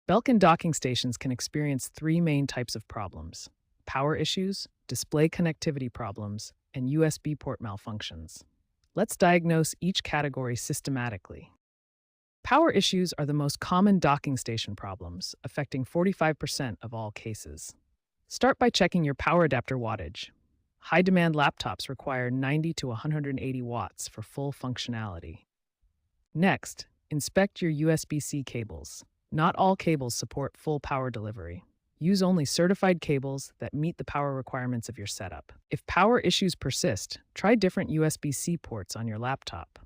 Belkin docking stations can experience three main types of problems: power issues, display connectivity problems, and USB port malfunctions. Let's diagnose each category systematically. Power issues are the most common docking station problems, affecting 45% of all cases. Start by checking your power adapter wattage. High demand laptops require 90 to 180 watts for full functionality. Next, inspect your USB-C cables. Not all cables support full power delivery. Use only certified cables that meet the power requirements of your setup. If power issues persist, try different USB-C ports on your laptop.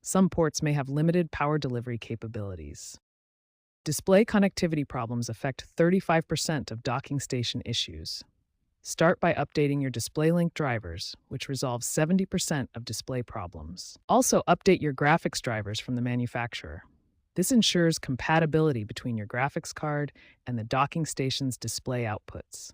Some ports may have limited power delivery capabilities. Display connectivity problems affect 35% of docking station issues. Start by updating your DisplayLink drivers, which resolve 70% of display problems. Also, update your graphics drivers from the manufacturer. This ensures compatibility between your graphics card and the docking station's display outputs.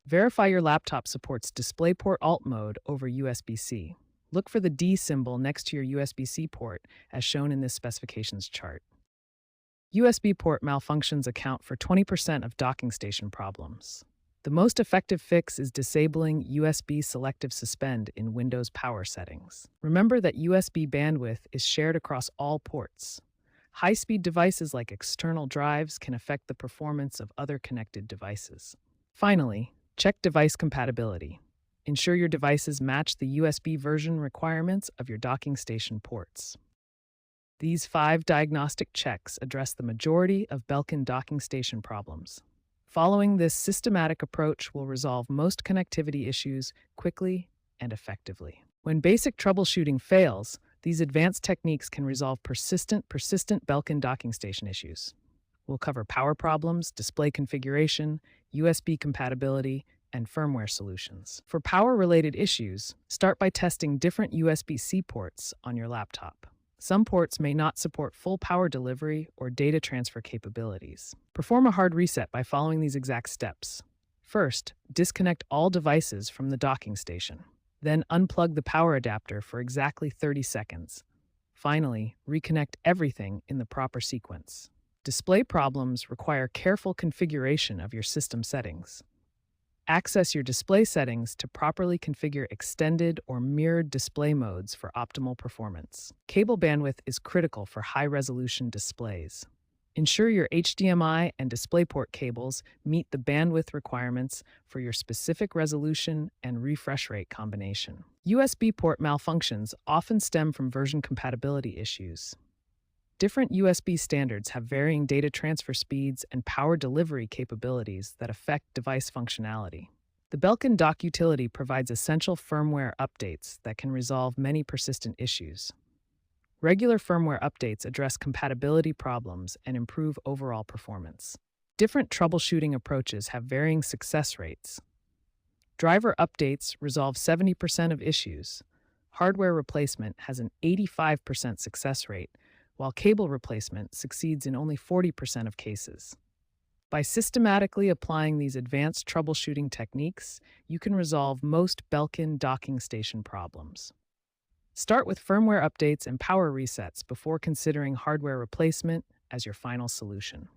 Verify your laptop supports DisplayPort Alt mode over USB-C. Look for the D symbol next to your USB-C port, as shown in this specifications chart. USB port malfunctions account for 20% of docking station problems. The most effective fix is disabling USB Selective Suspend in Windows power settings. Remember that USB bandwidth is shared across all ports. High-speed devices like external drives can affect the performance of other connected devices. Finally, check device compatibility. Ensure your devices match the USB version requirements of your docking station ports. These 5 diagnostic checks address the majority of Belkin docking station problems. Following this systematic approach will resolve most connectivity issues quickly and effectively. When basic troubleshooting fails, these advanced techniques can resolve persistent Belkin docking station issues. We'll cover power problems, display configuration, USB compatibility, and firmware solutions. For power-related issues, start by testing different USB-C ports on your laptop. Some ports may not support full power delivery or data transfer capabilities. Perform a hard reset by following these exact steps. First, disconnect all devices from the docking station. Then unplug the power adapter for exactly 30 seconds. Finally, reconnect everything in the proper sequence. Display problems require careful configuration of your system settings. Access your display settings to properly configure extended or mirrored display modes for optimal performance. Cable bandwidth is critical for high-resolution displays. Ensure your HDMI and DisplayPort cables meet the bandwidth requirements for your specific resolution and refresh rate combination. USB port malfunctions often stem from version compatibility issues. Different USB standards have varying data transfer speeds and power delivery capabilities that affect device functionality. The Belkin Dock utility provides essential firmware updates that can resolve many persistent issues. Regular firmware updates address compatibility problems and improve overall performance. Different troubleshooting approaches have varying success rates. Driver updates resolve 70% of issues. Hardware replacement has an 85% success rate, while cable replacement succeeds in only 40% of cases. By systematically applying these advanced troubleshooting techniques, you can resolve most Belkin docking station problems. Start with firmware updates and power resets before considering hardware replacement as your final solution.